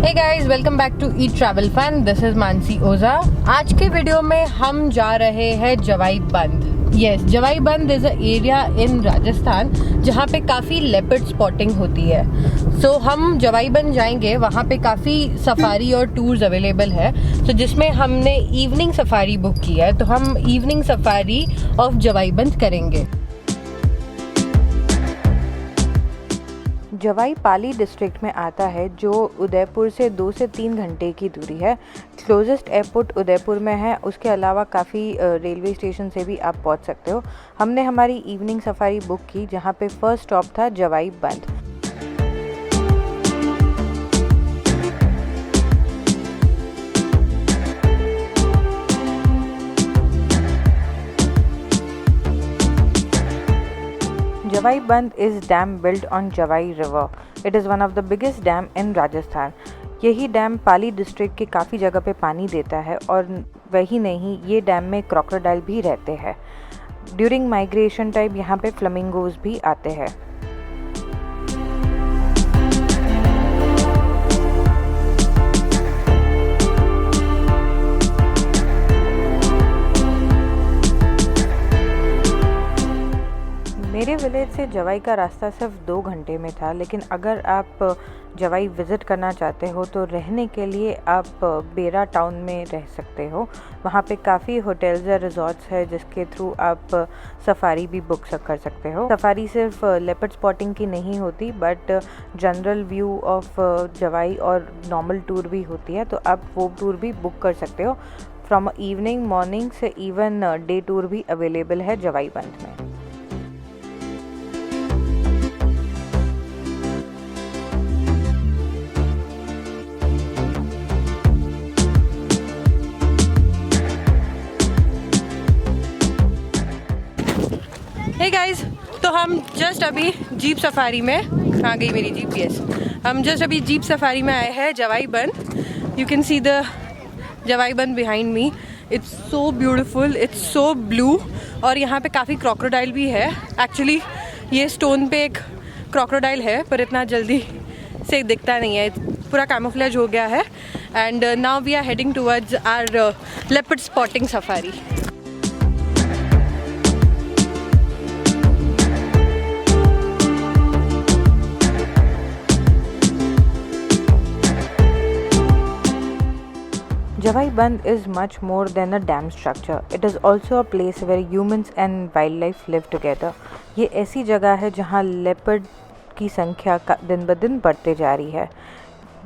Hey guys, welcome back to eat travel fun. This is Mansi Ojha. आज के video में हम जा रहे हैं जवाई बंद। यस, जवाई बंद is a area in Rajasthan जहाँ पे काफ़ी लेपर्ड स्पॉटिंग होती है। सो हम जवाई बंद जाएंगे, वहाँ पे काफ़ी सफारी और टूर्स अवेलेबल है। सो जिसमें हमने इवनिंग सफारी बुक किया है, तो हम इवनिंग सफारी ऑफ जवाई बंद करेंगे। जवाई पाली डिस्ट्रिक्ट में आता है, जो उदयपुर से 2 से 3 घंटे की दूरी है। क्लोजेस्ट एयरपोर्ट उदयपुर में है। उसके अलावा काफ़ी रेलवे स्टेशन से भी आप पहुंच सकते हो। हमने हमारी इवनिंग सफारी बुक की, जहां पे फर्स्ट स्टॉप था जवाई बंद। Javai Band is dam built on Javai River. It is one of the biggest dam in Rajasthan. यही डैम पाली डिस्ट्रिक्ट के काफ़ी जगह पे पानी देता है, और वही नहीं, ये डैम में क्रोकोडाइल भी रहते हैं। ड्यूरिंग माइग्रेशन टाइम यहाँ पे फ्लेमिंगोज भी आते हैं। मेरे विलेज से जवाई का रास्ता सिर्फ 2 घंटे में था, लेकिन अगर आप जवाई विज़िट करना चाहते हो तो रहने के लिए आप बेरा टाउन में रह सकते हो। वहाँ पे काफ़ी होटल्स या रिजॉर्ट्स है, जिसके थ्रू आप सफारी भी बुक कर सकते हो। सफारी सिर्फ लेपर्ड स्पॉटिंग की नहीं होती, बट जनरल व्यू ऑफ जवाई और नॉर्मल टूर भी होती है, तो आप वो टूर भी बुक कर सकते हो। फ्रॉम इवनिंग, मॉर्निंग से इवन डे टूर भी अवेलेबल है जवाई बंद में। हे गाइस, तो हम जस्ट अभी जीप सफारी में, कहाँ गई मेरी जीपीएस, हम जस्ट अभी जीप सफारी में आए हैं जवाई बंद। यू कैन सी द जवाई बंद behind me. It's so beautiful, it's so blue, और यहाँ पे काफ़ी क्रोकोडाइल भी है। एक्चुअली ये स्टोन पे एक क्रोकोडाइल है, पर इतना जल्दी से दिखता नहीं है, पूरा कैमोफ्लेज हो गया है। And now we are heading towards our leopard spotting safari. Javai Band is much more than a dam structure. It is also a place where humans and wildlife live together. ये ऐसी जगह है जहाँ leopard की संख्या दिन ब दिन बढ़ते जा रही है।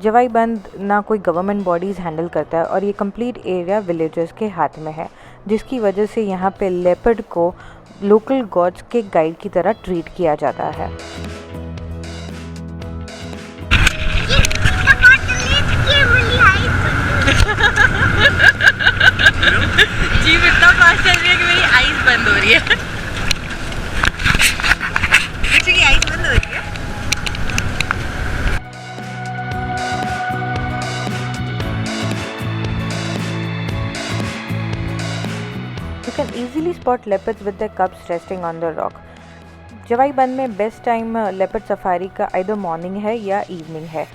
जवाई बंद ना कोई गवर्नमेंट बॉडीज़ हैंडल करता है, और ये कंप्लीट एरिया विलेजर्स के हाथ में है, जिसकी वजह से यहाँ पे लेपर्ड को लोकल गॉड्स के गाइड की तरह ट्रीट किया जाता है। जीप इतना फास्ट चल रही है कि मेरी आईज बंद हो रही है। एक्चुअली आईज बंद हो रही है। You can easily spot leopards with their cubs resting on the rock. जवाई बंद में बेस्ट टाइम लेपर्ड सफारी का आइदर मॉर्निंग है या इवनिंग है।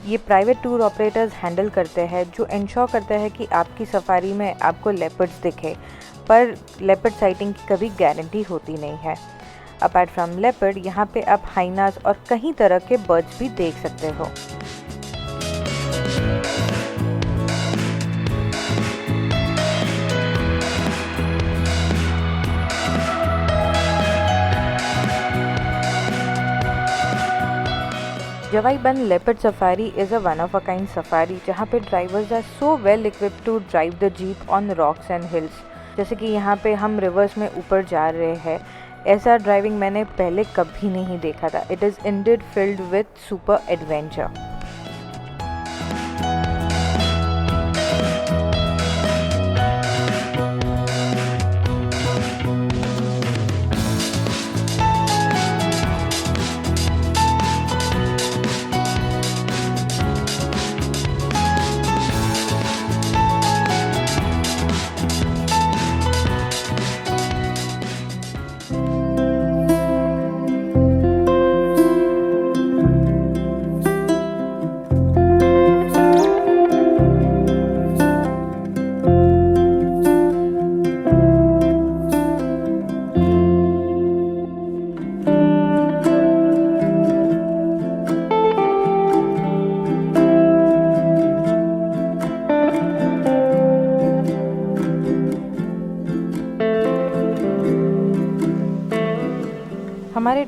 ये प्राइवेट टूर ऑपरेटर्स हैंडल करते हैं, जो इंश्योर करते हैं कि आपकी सफारी में आपको लेपर्ड्स दिखे, पर लेपर्ड साइटिंग की कभी गारंटी होती नहीं है। अपार्ट फ्रॉम लेपर्ड, यहाँ पे आप हाइनास और कई तरह के बर्ड्स भी देख सकते हो। Jawai Bandh leopard safari is a one of a kind safari, जहाँ पे drivers are so well equipped to drive the jeep on rocks and hills. जैसे कि यहाँ पे हम रिवर्स में ऊपर जा रहे हैं, ऐसा ड्राइविंग मैंने पहले कभी नहीं देखा था। It is Indeed filled with super adventure.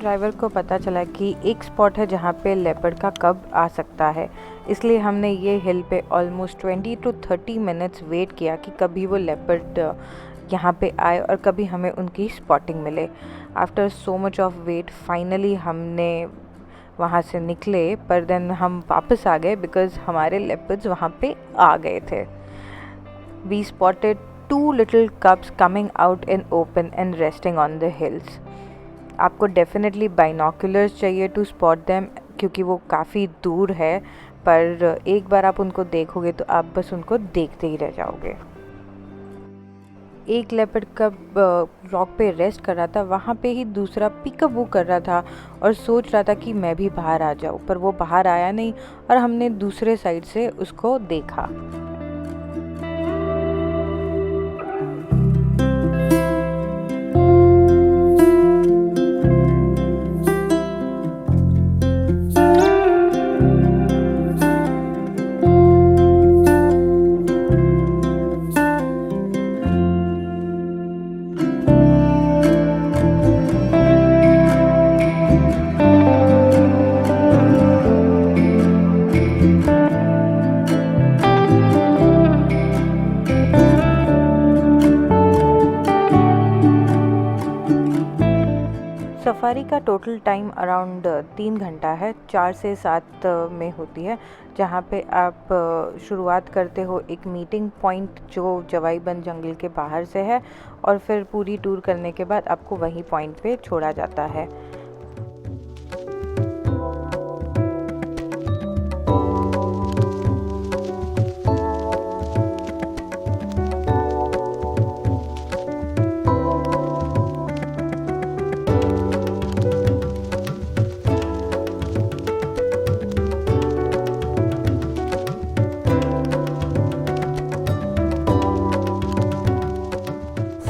Driver को पता चला कि एक स्पॉट है जहाँ पे लेपर्ड का कब आ सकता है, इसलिए हमने ये हिल पे ऑलमोस्ट 20 to 30 मिनट्स वेट किया कि कभी वो लेपर्ड यहाँ पे आए और कभी हमें उनकी स्पॉटिंग मिले। After so much of wait finally हमने वहाँ से निकले, पर देन हम वापस आ गए बिकॉज़ हमारे लेपर्ड्स वहाँ पे आ गए थे। We spotted 2 little cubs coming out in open and resting on the hills. आपको डेफिनेटली बाइनोकुलर्स चाहिए टू स्पॉट देम, क्योंकि वो काफ़ी दूर है, पर एक बार आप उनको देखोगे तो आप बस उनको देखते ही रह जाओगे। एक लेपर्ड कब रॉक पे रेस्ट कर रहा था, वहाँ पे ही दूसरा पिकअप वो कर रहा था और सोच रहा था कि मैं भी बाहर आ जाऊँ, पर वो बाहर आया नहीं और हमने दूसरे साइड से उसको देखा। सफारी का टोटल टाइम अराउंड 3 घंटा है, 4 से 7 में होती है, जहाँ पे आप शुरुआत करते हो एक मीटिंग पॉइंट जो जवाई बंद जंगल के बाहर से है, और फिर पूरी टूर करने के बाद आपको वही पॉइंट पे छोड़ा जाता है।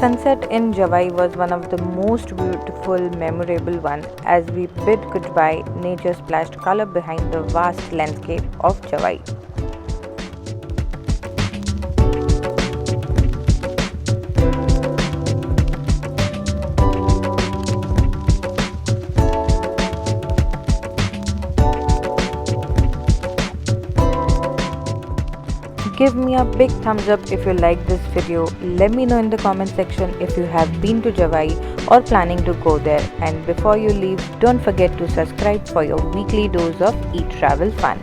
Sunset in Jawai was one of the most beautiful, memorable one, as we bid goodbye. Nature splashed color behind the vast landscape of Jawai. Give me a big thumbs up if you like this video. Let me know in the comment section if you have been to Jawai or planning to go there. And before you leave, don't forget to subscribe for your weekly dose of e-travel fun.